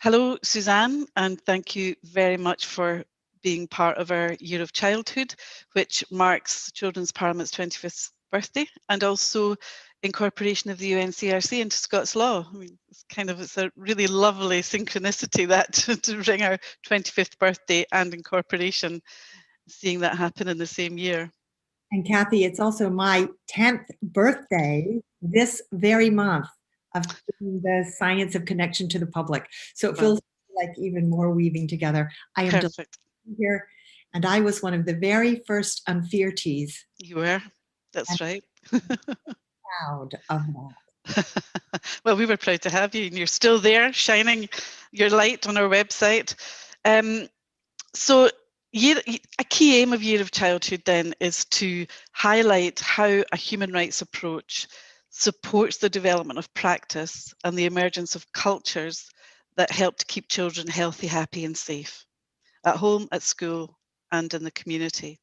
Hello, Suzanne, and thank you very much for being part of our Year of Childhood, which marks Children's Parliament's 25th birthday and also incorporation of the UNCRC into Scots law. I mean, it's a really lovely synchronicity that to bring our 25th birthday and incorporation, seeing that happen in the same year. And Kathy, it's also my 10th birthday this very month of the science of connection to the public. So it feels like even more weaving together. I am delighted to be here, and I was one of the very first Unfeartees. You were, that's right. Proud of that. Well, we were proud to have you, and you're still there, shining your light on our website. So a key aim of Year of Childhood then is to highlight how a human rights approach supports the development of practice and the emergence of cultures that help to keep children healthy, happy and safe, at home, at school and in the community.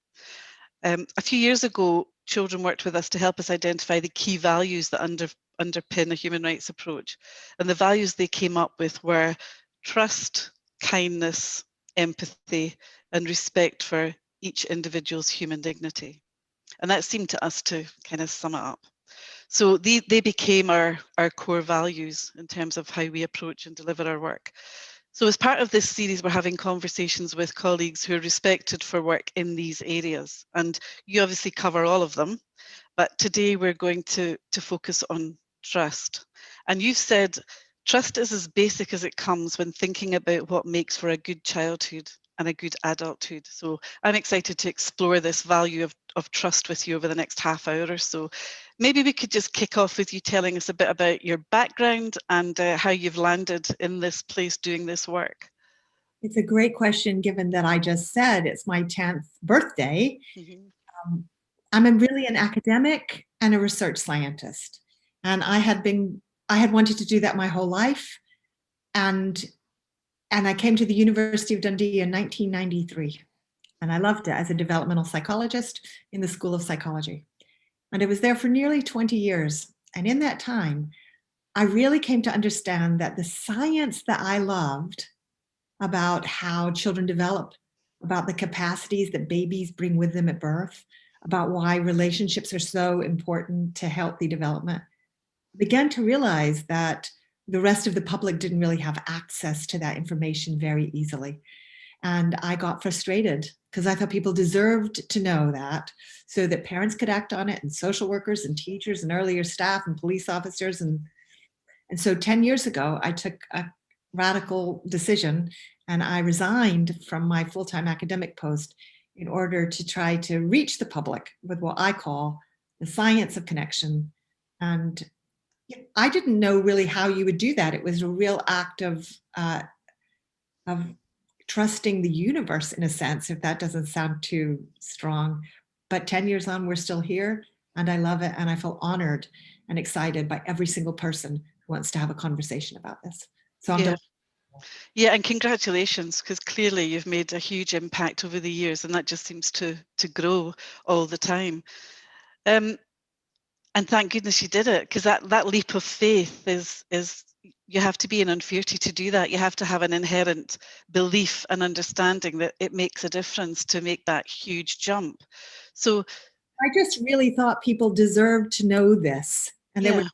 A few years ago, children worked with us to help us identify the key values that underpin a human rights approach. And the values they came up with were trust, kindness, empathy, and respect for each individual's human dignity. And that seemed to us to kind of sum it up. So they became our core values in terms of how we approach and deliver our work. So as part of this series, we're having conversations with colleagues who are respected for work in these areas. And you obviously cover all of them, but today we're going to focus on trust. And you've said trust is as basic as it comes when thinking about what makes for a good childhood and a good adulthood. So I'm excited to explore this value of trust with you over the next half hour or so. Maybe we could just kick off with you telling us a bit about your background and how you've landed in this place doing this work. It's a great question, given that I just said it's my 10th birthday. I'm really an academic and a research scientist. And I had wanted to do that my whole life. And I came to the University of Dundee in 1993. And I loved it as a developmental psychologist in the School of Psychology. And I was there for nearly 20 years. And in that time, I really came to understand that the science that I loved about how children develop, about the capacities that babies bring with them at birth, about why relationships are so important to healthy development, I began to realize that the rest of the public didn't really have access to that information very easily. And I got frustrated because I thought people deserved to know that so that parents could act on it, and social workers and teachers and earlier staff and police officers. And so 10 years ago, I took a radical decision and I resigned from my full-time academic post in order to try to reach the public with what I call the science of connection. And I didn't know really how you would do that. It was a real act of trusting the universe, in a sense, if that doesn't sound too strong. But 10 years on, we're still here, and I love it, and I feel honored and excited by every single person who wants to have a conversation about this. So I'm delighted. Yeah, and congratulations, because clearly you've made a huge impact over the years, and that just seems to grow all the time. And thank goodness you did it, because that leap of faith is you have to be an Unfeartee to do that. You have to have an inherent belief and understanding that it makes a difference to make that huge jump. So I just really thought people deserved to know this, and there was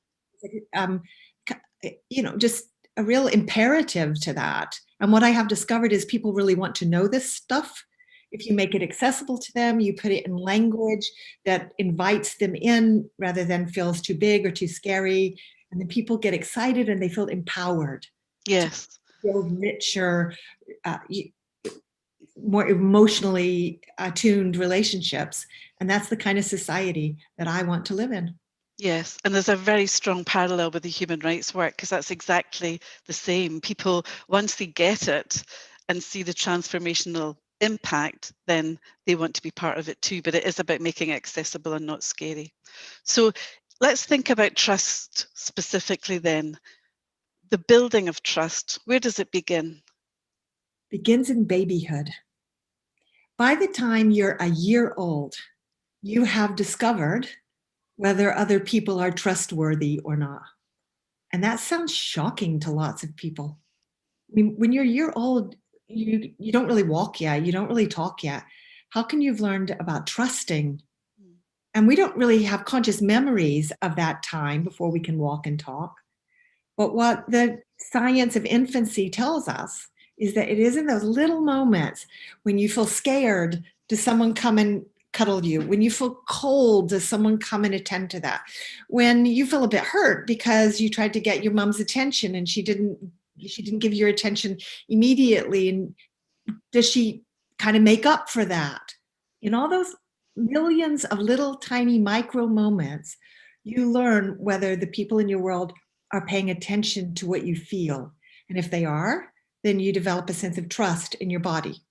just a real imperative to that. And what I have discovered is people really want to know this stuff. If you make it accessible to them, you put it in language that invites them in rather than feels too big or too scary. And then people get excited and they feel empowered. Yes. To build richer, more emotionally attuned relationships. And that's the kind of society that I want to live in. Yes, and there's a very strong parallel with the human rights work, because that's exactly the same. People, once they get it and see the transformational impact, then they want to be part of it too. But it is about making it accessible and not scary. So let's think about trust specifically then. The building of trust, where does it begin? Begins in babyhood. By the time you're a year old, you have discovered whether other people are trustworthy or not. And that sounds shocking to lots of people. I mean, when you're a year old, you don't really walk yet. You don't really talk yet. How can you've learned about trusting? And we don't really have conscious memories of that time before we can walk and talk. But what the science of infancy tells us is that it is in those little moments when you feel scared, does someone come and cuddle you? When you feel cold, does someone come and attend to that? When you feel a bit hurt because you tried to get your mom's attention and she didn't give your attention immediately, and does she kind of make up for that? In all those millions of little tiny micro moments, you learn whether the people in your world are paying attention to what you feel. And if they are, then you develop a sense of trust in your body.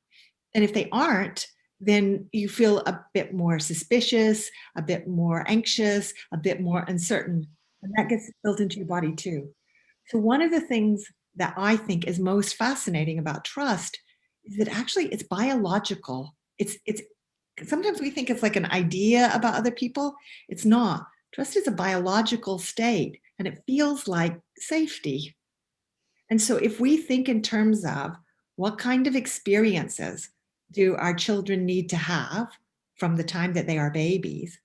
And if they aren't, then you feel a bit more suspicious, a bit more anxious, a bit more uncertain. And that gets built into your body too. So one of the things that I think is most fascinating about trust is that actually it's biological. It's sometimes we think it's like an idea about other people. It's not. Trust is a biological state and it feels like safety. And so if we think in terms of what kind of experiences do our children need to have from the time that they are babies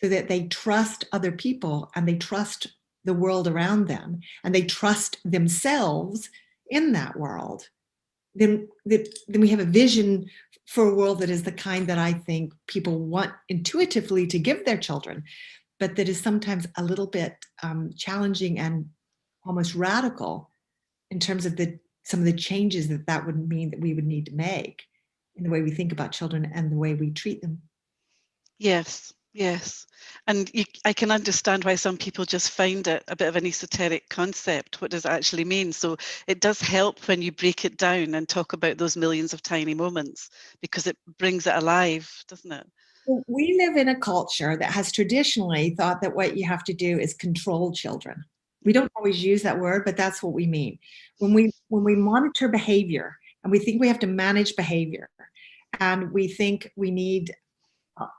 so that they trust other people and they trust the world around them and they trust themselves in that world, then we have a vision for a world that is the kind that I think people want intuitively to give their children, but that is sometimes a little bit challenging and almost radical in terms of some of the changes that would mean that we would need to make in the way we think about children and the way we treat them. Yes, yes. And I can understand why some people just find it a bit of an esoteric concept. What does it actually mean? So it does help when you break it down and talk about those millions of tiny moments, because it brings it alive, doesn't it? Well, we live in a culture that has traditionally thought that what you have to do is control children. We don't always use that word, but that's what we mean. When we monitor behavior and we think we have to manage behavior and we think we need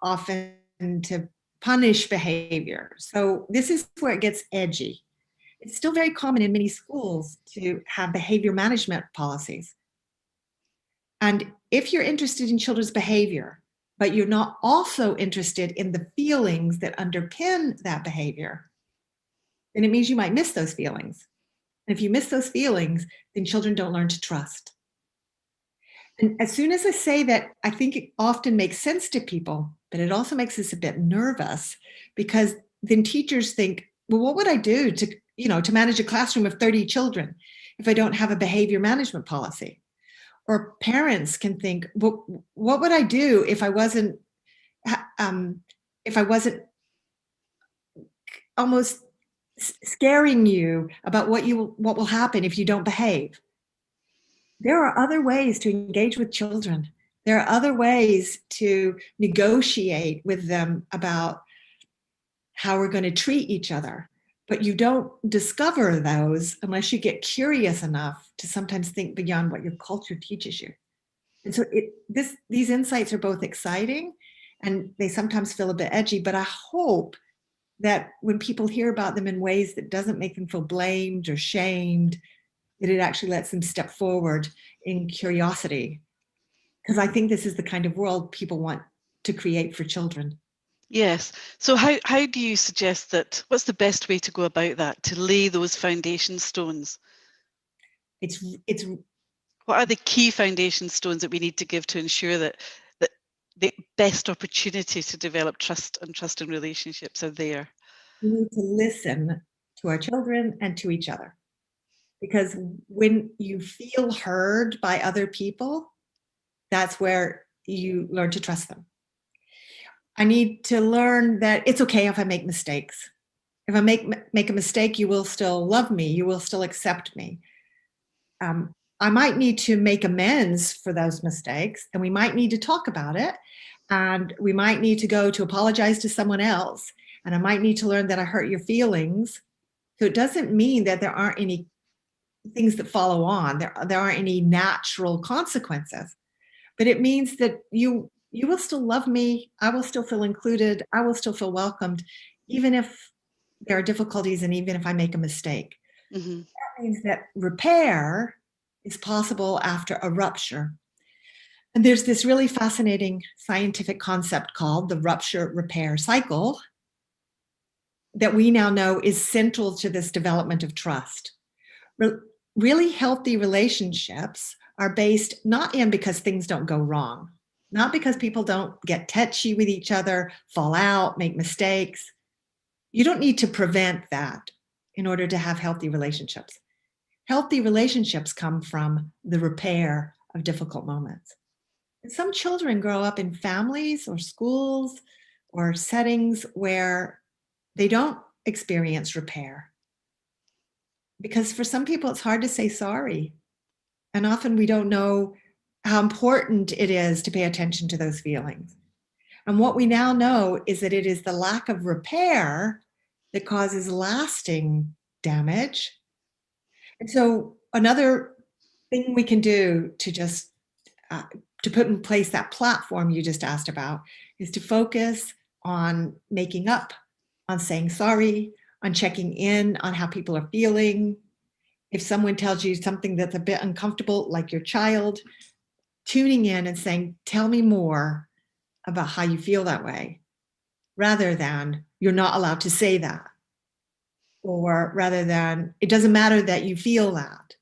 often to punish behavior. So this is where it gets edgy. It's still very common in many schools to have behavior management policies. And if you're interested in children's behavior, but you're not also interested in the feelings that underpin that behavior, then it means you might miss those feelings. And if you miss those feelings, then children don't learn to trust. And as soon as I say that, I think it often makes sense to people, but it also makes us a bit nervous because then teachers think, well, what would I do to manage a classroom of 30 children if I don't have a behavior management policy? Or parents can think, well, what would I do if I wasn't almost scaring you about what will happen if you don't behave? There are other ways to engage with children. There are other ways to negotiate with them about how we're going to treat each other. But you don't discover those unless you get curious enough to sometimes think beyond what your culture teaches you. And so these insights are both exciting and they sometimes feel a bit edgy, but I hope that when people hear about them in ways that doesn't make them feel blamed or shamed, that it actually lets them step forward in curiosity. Because I think this is the kind of world people want to create for children. Yes. So how do you suggest that, what's the best way to go about that, to lay those foundation stones? What are the key foundation stones that we need to give to ensure that the best opportunity to develop trust in relationships are there? We need to listen to our children and to each other. Because when you feel heard by other people, that's where you learn to trust them. I need to learn that it's okay if I make mistakes. If I make a mistake, you will still love me. You will still accept me. I might need to make amends for those mistakes, and we might need to talk about it, and we might need to go to apologize to someone else, and I might need to learn that I hurt your feelings. So it doesn't mean that there aren't any things that follow on. There aren't any natural consequences, but it means that you will still love me. I will still feel included. I will still feel welcomed, even if there are difficulties and even if I make a mistake. Mm-hmm. That means that repair is possible after a rupture. And there's this really fascinating scientific concept called the rupture repair cycle that we now know is central to this development of trust. Really healthy relationships are based not in because things don't go wrong, not because people don't get touchy with each other, fall out, make mistakes. You don't need to prevent that in order to have healthy relationships. Healthy relationships come from the repair of difficult moments. And some children grow up in families or schools or settings where they don't experience repair. Because for some people, it's hard to say sorry. And often we don't know how important it is to pay attention to those feelings. And what we now know is that it is the lack of repair that causes lasting damage. And so another thing we can do to just to put in place that platform you just asked about is to focus on making up, on saying sorry, on checking in on how people are feeling. If someone tells you something that's a bit uncomfortable, like your child, tuning in and saying, tell me more about how you feel that way, rather than you're not allowed to say that, or rather than it doesn't matter that you feel that.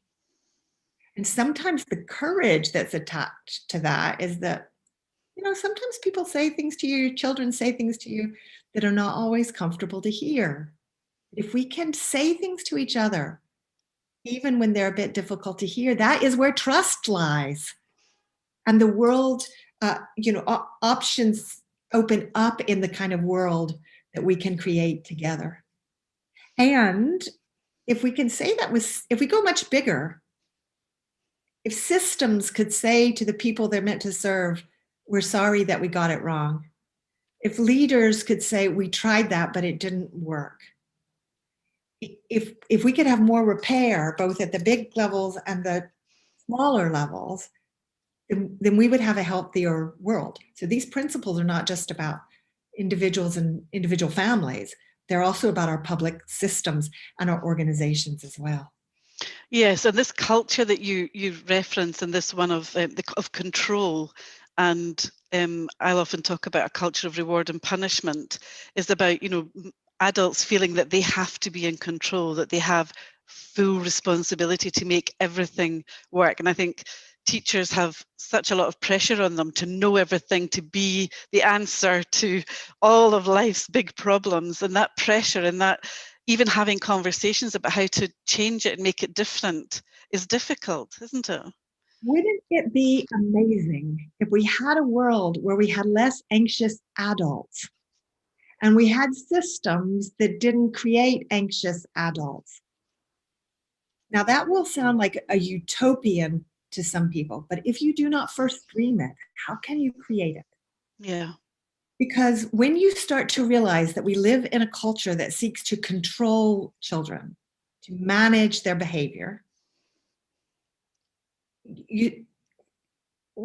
And sometimes the courage that's attached to that is that, sometimes people say things to you, your children say things to you that are not always comfortable to hear. If we can say things to each other, even when they're a bit difficult to hear, that is where trust lies. And the world, options open up in the kind of world that we can create together. And if we can say that if we go much bigger, if systems could say to the people they're meant to serve, we're sorry that we got it wrong. If leaders could say, we tried that, but it didn't work. If we could have more repair, both at the big levels and the smaller levels, then we would have a healthier world. So these principles are not just about individuals and individual families. They're also about our public systems and our organizations as well. Yes, and this culture that you reference, and this one of control, and I'll often talk about a culture of reward and punishment, is about adults feeling that they have to be in control, that they have full responsibility to make everything work. And I think teachers have such a lot of pressure on them to know everything, to be the answer to all of life's big problems, and that pressure and that even having conversations about how to change it and make it different is difficult, isn't it? Wouldn't it be amazing if we had a world where we had less anxious adults and we had systems that didn't create anxious adults? Now, that will sound like a utopian to some people, but if you do not first dream it, how can you create it? Yeah. Because when you start to realize that we live in a culture that seeks to control children, to manage their behavior,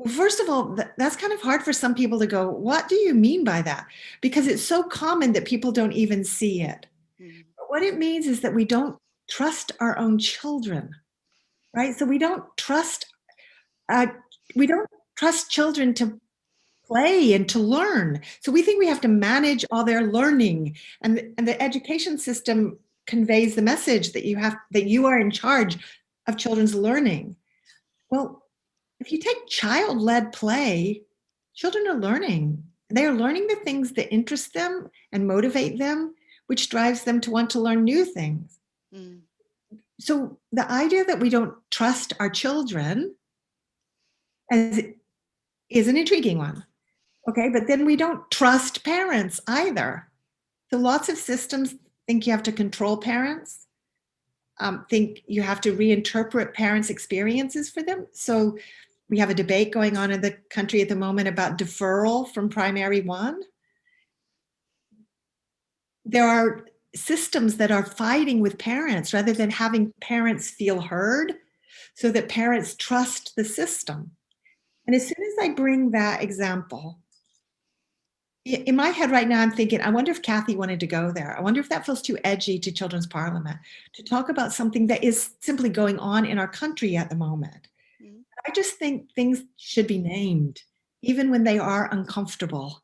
first of all, that's kind of hard for some people to go, what do you mean by that? Because it's so common that people don't even see it. But what it means is that we don't trust our own children, right? So we don't trust children to play and to learn. So we think we have to manage all their learning, and the education system conveys the message that you are in charge of children's learning. Well, if you take child-led play, children are learning. They are learning the things that interest them and motivate them, which drives them to want to learn new things. So the idea that we don't trust our children is an intriguing one. Okay, but then we don't trust parents either. So lots of systems think you have to control parents, think you have to reinterpret parents' experiences for them. So we have a debate going on in the country at the moment about deferral from primary one. There are systems that are fighting with parents rather than having parents feel heard, so that parents trust the system. And as soon as I bring that example in my head right now, I'm thinking, I wonder if Kathy wanted to go there. I wonder if that feels too edgy to Children's Parliament to talk about something that is simply going on in our country at the moment. Mm-hmm. I just think things should be named, even when they are uncomfortable.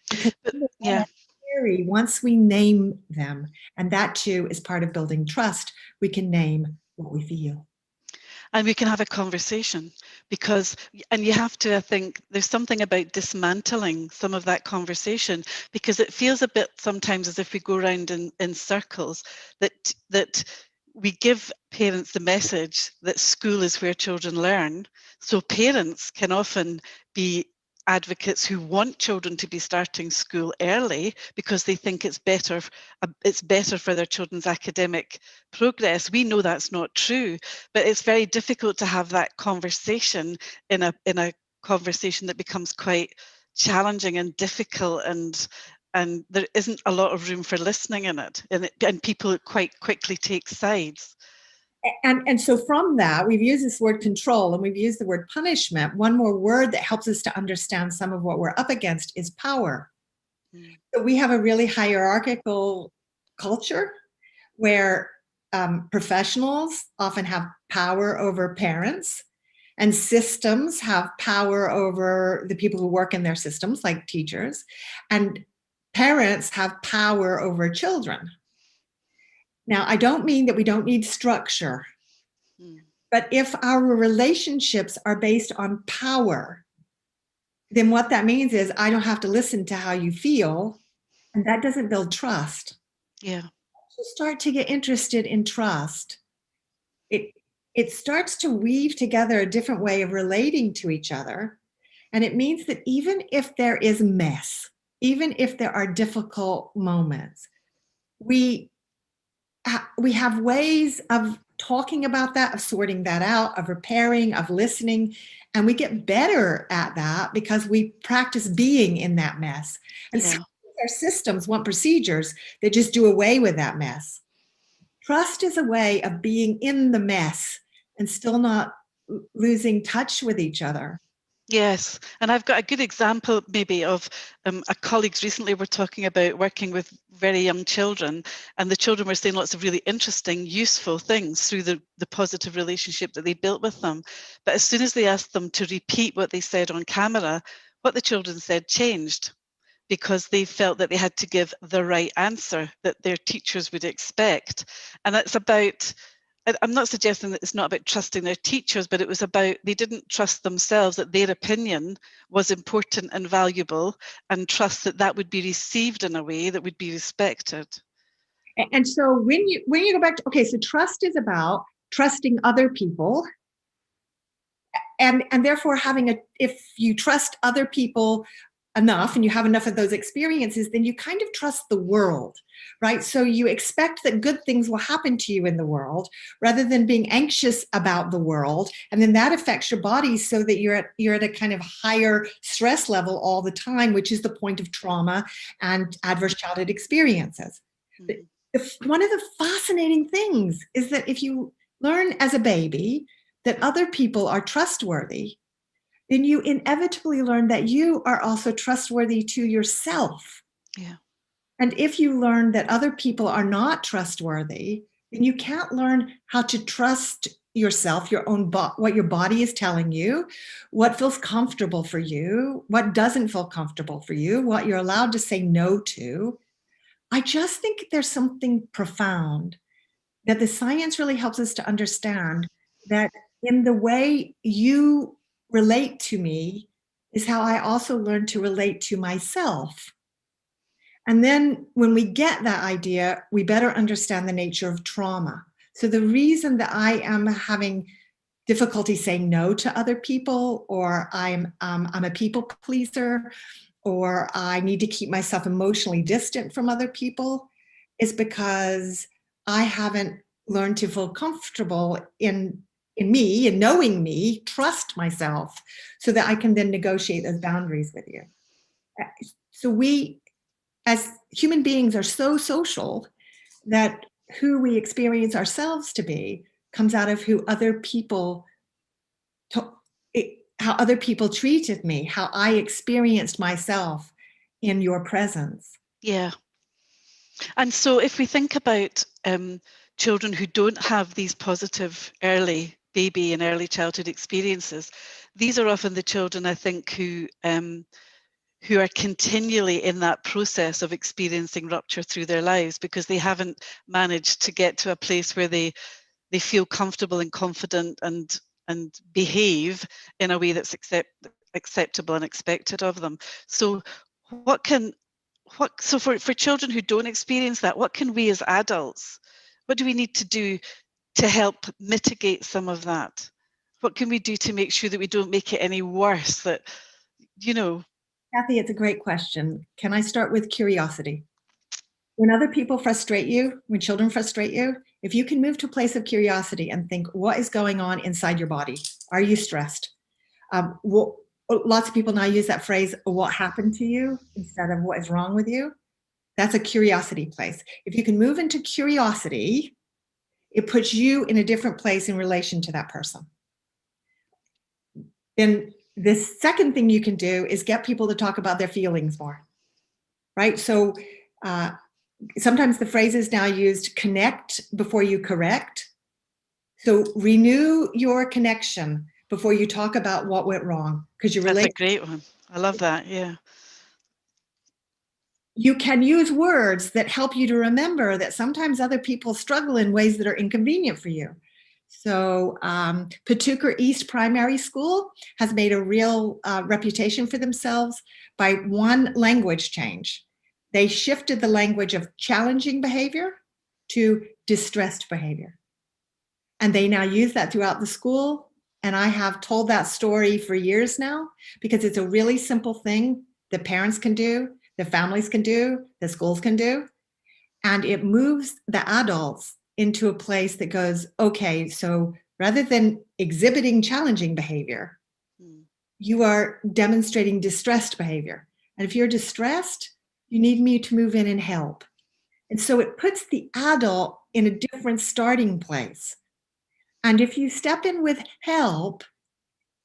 Because yeah, scary once we name them, and that too is part of building trust. We can name what we feel. And we can have a conversation and you have to, I think, there's something about dismantling some of that conversation, because it feels a bit sometimes as if we go around in circles, that we give parents the message that school is where children learn. So parents can often be advocates who want children to be starting school early because they think it's better for their children's academic progress. We know that's not true, but it's very difficult to have that conversation in a conversation that becomes quite challenging and difficult, and there isn't a lot of room for listening in it, and people quite quickly take sides. And so from that, we've used this word control and we've used the word punishment. One more word that helps us to understand some of what we're up against is power. So we have a really hierarchical culture where professionals often have power over parents, and systems have power over the people who work in their systems, like teachers, and parents have power over children. Now, I don't mean that we don't need structure, but if our relationships are based on power, then what that means is I don't have to listen to how you feel, and that doesn't build trust. Yeah. So start to get interested in trust. It starts to weave together a different way of relating to each other, and it means that even if there is mess, even if there are difficult moments, we have ways of talking about that, of sorting that out, of repairing, of listening, and we get better at that because we practice being in that mess. And so our systems want procedures that just do away with that mess. Trust is a way of being in the mess and still not losing touch with each other. Yes, and I've got a good example maybe of a colleagues recently were talking about working with very young children, and the children were saying lots of really interesting, useful things through the positive relationship that they built with them. But as soon as they asked them to repeat what they said on camera, what the children said changed, because they felt that they had to give the right answer that their teachers would expect. And that's about, I'm not suggesting that it's not about trusting their teachers, but it was about they didn't trust themselves, that their opinion was important and valuable, and trust that that would be received in a way that would be respected. And so when you go back to, okay, so trust is about trusting other people, and therefore if you trust other people enough and you have enough of those experiences, then you kind of trust the world, right? So you expect that good things will happen to you in the world rather than being anxious about the world. And then that affects your body so that you're at a kind of higher stress level all the time, which is the point of trauma and adverse childhood experiences. Mm-hmm. One of the fascinating things is that if you learn as a baby that other people are trustworthy, then you inevitably learn that you are also trustworthy to yourself. Yeah. And if you learn that other people are not trustworthy, then you can't learn how to trust yourself, your own what your body is telling you, what feels comfortable for you, what doesn't feel comfortable for you, what you're allowed to say no to. I just think there's something profound that the science really helps us to understand, that in the way you relate to me is how I also learn to relate to myself. And then when we get that idea, we better understand the nature of trauma. So the reason that I am having difficulty saying no to other people, or I'm a people pleaser, or I need to keep myself emotionally distant from other people, is because I haven't learned to feel comfortable in me and knowing me, trust myself, so that I can then negotiate those boundaries with you. So we, as human beings, are so social that who we experience ourselves to be comes out of how other people treated me, how I experienced myself in your presence. Yeah. And so if we think about children who don't have these positive early baby and early childhood experiences, these are often the children, I think, who are continually in that process of experiencing rupture through their lives, because they haven't managed to get to a place where they feel comfortable and confident and behave in a way that's acceptable and expected of them. So so for children who don't experience that, what can we as adults, what do we need to do to help mitigate some of that? What can we do to make sure that we don't make it any worse? That, you know. Kathy, it's a great question. Can I start with curiosity? When other people frustrate you, when children frustrate you, if you can move to a place of curiosity and think, what is going on inside your body? Are you stressed? Lots of people now use that phrase, what happened to you, instead of what is wrong with you. That's a curiosity place. If you can move into curiosity, it puts you in a different place in relation to that person. Then the second thing you can do is get people to talk about their feelings more, right? So sometimes the phrase is now used, connect before you correct. So renew your connection before you talk about what went wrong, because you relate. That's a great one. I love that. Yeah. You can use words that help you to remember that sometimes other people struggle in ways that are inconvenient for you. So Pawtucket East Primary School has made a real reputation for themselves by one language change. They shifted the language of challenging behavior to distressed behavior. And they now use that throughout the school. And I have told that story for years now, because it's a really simple thing that parents can do, the families can do, the schools can do. And it moves the adults into a place that goes, okay, so rather than exhibiting challenging behavior, you are demonstrating distressed behavior. And if you're distressed, you need me to move in and help. And so it puts the adult in a different starting place. And if you step in with help,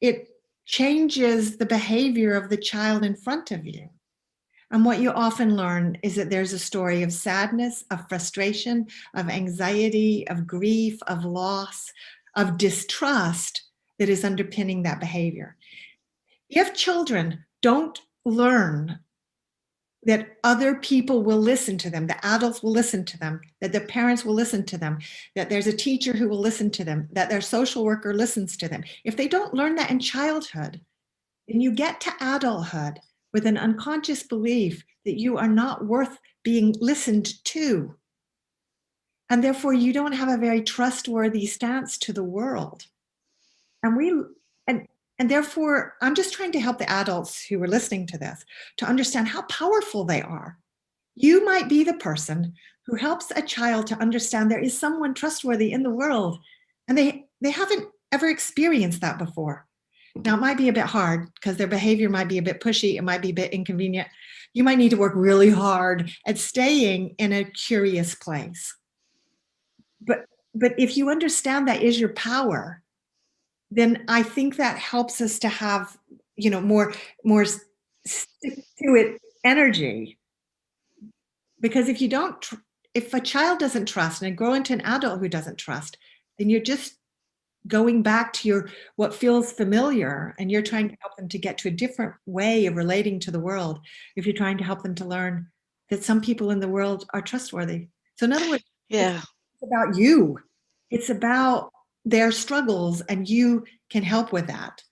it changes the behavior of the child in front of you. And what you often learn is that there's a story of sadness, of frustration, of anxiety, of grief, of loss, of distrust that is underpinning that behavior. If children don't learn that other people will listen to them, the adults will listen to them, that the parents will listen to them, that there's a teacher who will listen to them, that their social worker listens to them. If they don't learn that in childhood, then you get to adulthood with an unconscious belief that you are not worth being listened to. And therefore, you don't have a very trustworthy stance to the world. And therefore, I'm just trying to help the adults who are listening to this to understand how powerful they are. You might be the person who helps a child to understand there is someone trustworthy in the world, and they haven't ever experienced that before. Now, it might be a bit hard because their behavior might be a bit pushy. It might be a bit inconvenient. You might need to work really hard at staying in a curious place. But if you understand that is your power, then I think that helps us to have, more stick to it energy. Because if a child doesn't trust and grow into an adult who doesn't trust, then you're just going back to what feels familiar, and you're trying to help them to get to a different way of relating to the world. If you're trying to help them to learn that some people in the world are trustworthy. So in other words, it's about you. It's about their struggles, and you can help with that.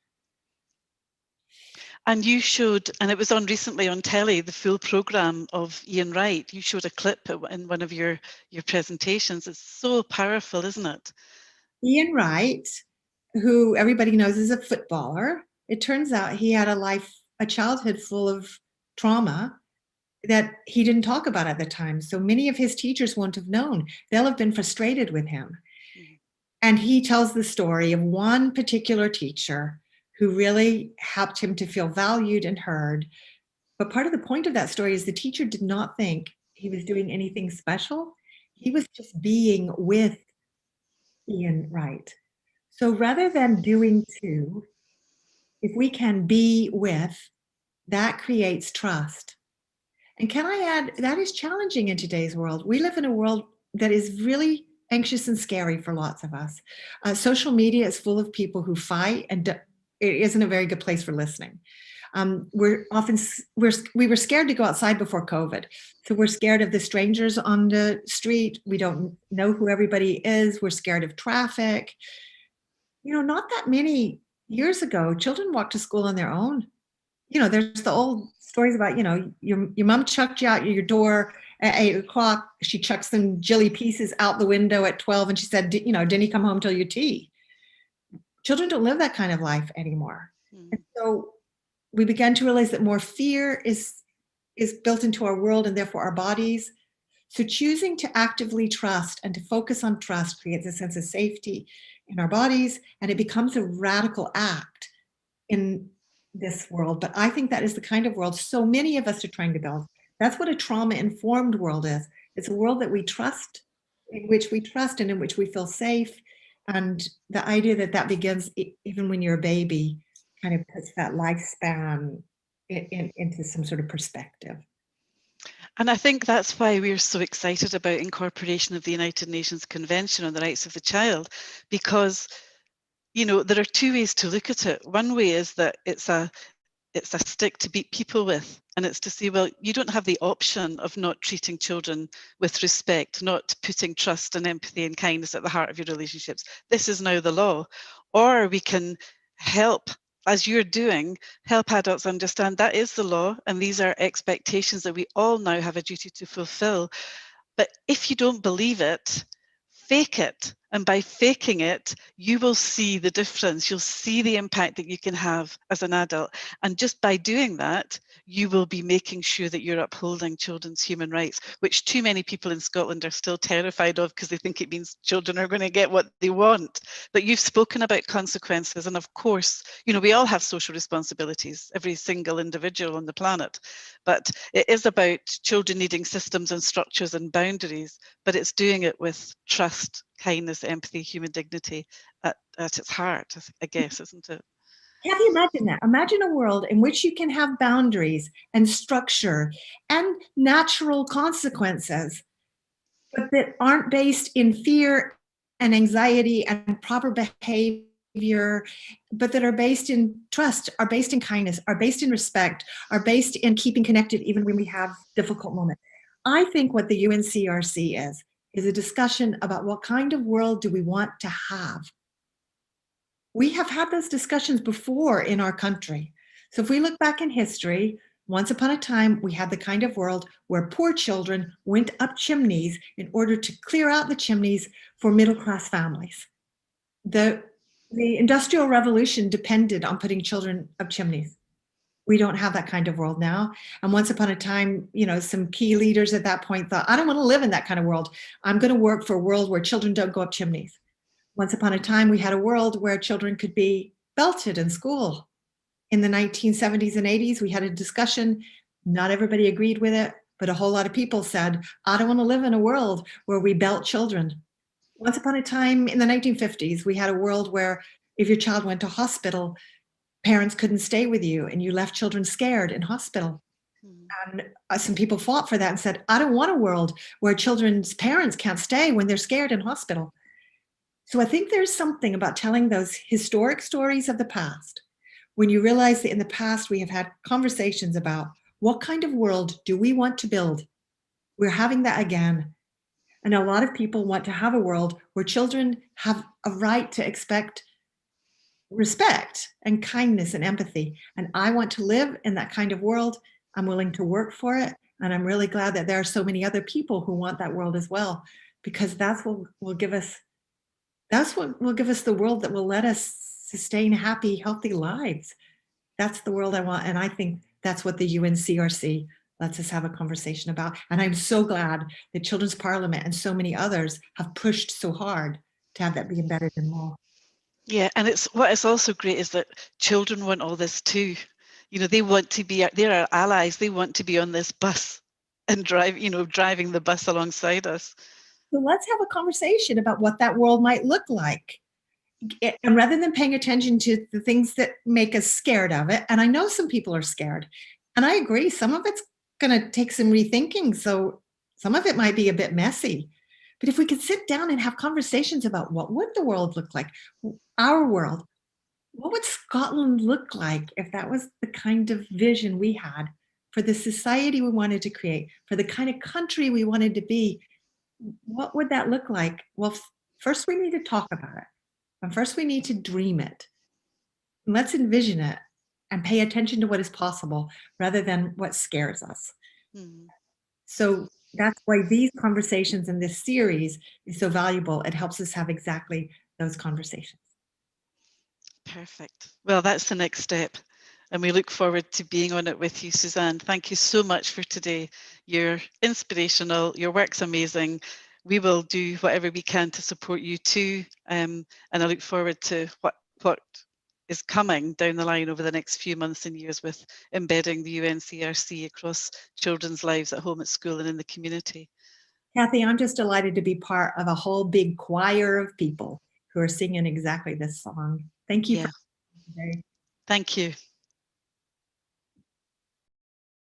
And you showed, and it was on recently on telly, the full program of Ian Wright. You showed a clip in one of your presentations. It's so powerful, isn't it? Ian Wright, who everybody knows is a footballer, it turns out he had a childhood full of trauma that he didn't talk about at the time. So many of his teachers won't have known. They'll have been frustrated with him. Mm-hmm. And he tells the story of one particular teacher who really helped him to feel valued and heard. But part of the point of that story is the teacher did not think he was doing anything special. He was just being with Ian Wright. So rather than doing to, if we can be with, that creates trust. And can I add, that is challenging in today's world. We live in a world that is really anxious and scary for lots of us. Social media is full of people who fight, and it isn't a very good place for listening. We were scared to go outside before COVID. So we're scared of the strangers on the street. We don't know who everybody is. We're scared of traffic. Not that many years ago, children walked to school on their own. There's the old stories about, your mom chucked you out your door at 8:00. She chucked some jelly pieces out the window at 12, and she said, didn't he come home till your tea? Children don't live that kind of life anymore. And so we began to realize that more fear is built into our world and therefore our bodies. So choosing to actively trust and to focus on trust creates a sense of safety in our bodies, and it becomes a radical act in this world. But I think that is the kind of world so many of us are trying to build. That's what a trauma-informed world is. It's a world that we trust, in which we trust and in which we feel safe. And the idea that begins even when you're a baby kind of puts that lifespan into some sort of perspective. And I think that's why we're so excited about incorporation of the United Nations Convention on the Rights of the Child, because there are two ways to look at it. One way is that it's a stick to beat people with, and it's to say, well, you don't have the option of not treating children with respect, not putting trust and empathy and kindness at the heart of your relationships. This is now the law. Or we can help, as you're doing, help adults understand that is the law, and these are expectations that we all now have a duty to fulfill. But if you don't believe it, fake it. And by faking it, you will see the difference. You'll see the impact that you can have as an adult. And just by doing that, you will be making sure that you're upholding children's human rights, which too many people in Scotland are still terrified of because they think it means children are going to get what they want. But you've spoken about consequences. And of course, we all have social responsibilities, every single individual on the planet. But it is about children needing systems and structures and boundaries, but it's doing it with trust, kindness, empathy, human dignity at its heart, I guess, isn't it? Can you imagine that? Imagine a world in which you can have boundaries and structure and natural consequences, but that aren't based in fear and anxiety and proper behavior, but that are based in trust, are based in kindness, are based in respect, are based in keeping connected even when we have difficult moments. I think what the UNCRC is a discussion about what kind of world do we want to have. We have had those discussions before in our country. So if we look back in history, once upon a time, we had the kind of world where poor children went up chimneys in order to clear out the chimneys for middle-class families. The Industrial Revolution depended on putting children up chimneys. We don't have that kind of world now. And once upon a time, some key leaders at that point thought, I don't want to live in that kind of world. I'm going to work for a world where children don't go up chimneys. Once upon a time, we had a world where children could be belted in school. In the 1970s and 80s, we had a discussion. Not everybody agreed with it, but a whole lot of people said, I don't want to live in a world where we belt children. Once upon a time in the 1950s, we had a world where if your child went to hospital, parents couldn't stay with you and you left children scared in hospital. And some people fought for that and said, I don't want a world where children's parents can't stay when they're scared in hospital. So I think there's something about telling those historic stories of the past when you realize that in the past we have had conversations about what kind of world do we want to build. We're having that again. And a lot of people want to have a world where children have a right to expect respect and kindness and empathy. And I want to live in that kind of world. I'm willing to work for it. And I'm really glad that there are so many other people who want that world as well, because that's what will give us the world that will let us sustain happy, healthy lives. That's the world I want. And I think that's what the UNCRC lets us have a conversation about. And I'm so glad that Children's Parliament and so many others have pushed so hard to have that be embedded in law. Yeah, and what is also great is that children want all this too. They want to be, they're our allies. They want to be on this bus and driving the bus alongside us. So let's have a conversation about what that world might look like. And rather than paying attention to the things that make us scared of it, and I know some people are scared, and I agree, some of it's going to take some rethinking. So some of it might be a bit messy. But if we could sit down and have conversations about what would the world look like, our world, what would Scotland look like if that was the kind of vision we had for the society we wanted to create, for the kind of country we wanted to be, what would that look like? Well, first we need to talk about it. And first we need to dream it. And let's envision it and pay attention to what is possible rather than what scares us. Mm. So that's why these conversations in this series is so valuable. It helps us have exactly those conversations. Perfect. Well, that's the next step. And we look forward to being on it with you, Suzanne. Thank you so much for today. You're inspirational. Your work's amazing. We will do whatever we can to support you too. And I look forward to what is coming down the line over the next few months and years with embedding the UNCRC across children's lives at home, at school, and in the community. Kathy, I'm just delighted to be part of a whole big choir of people who are singing exactly this song. Thank you. Yeah. Thank you.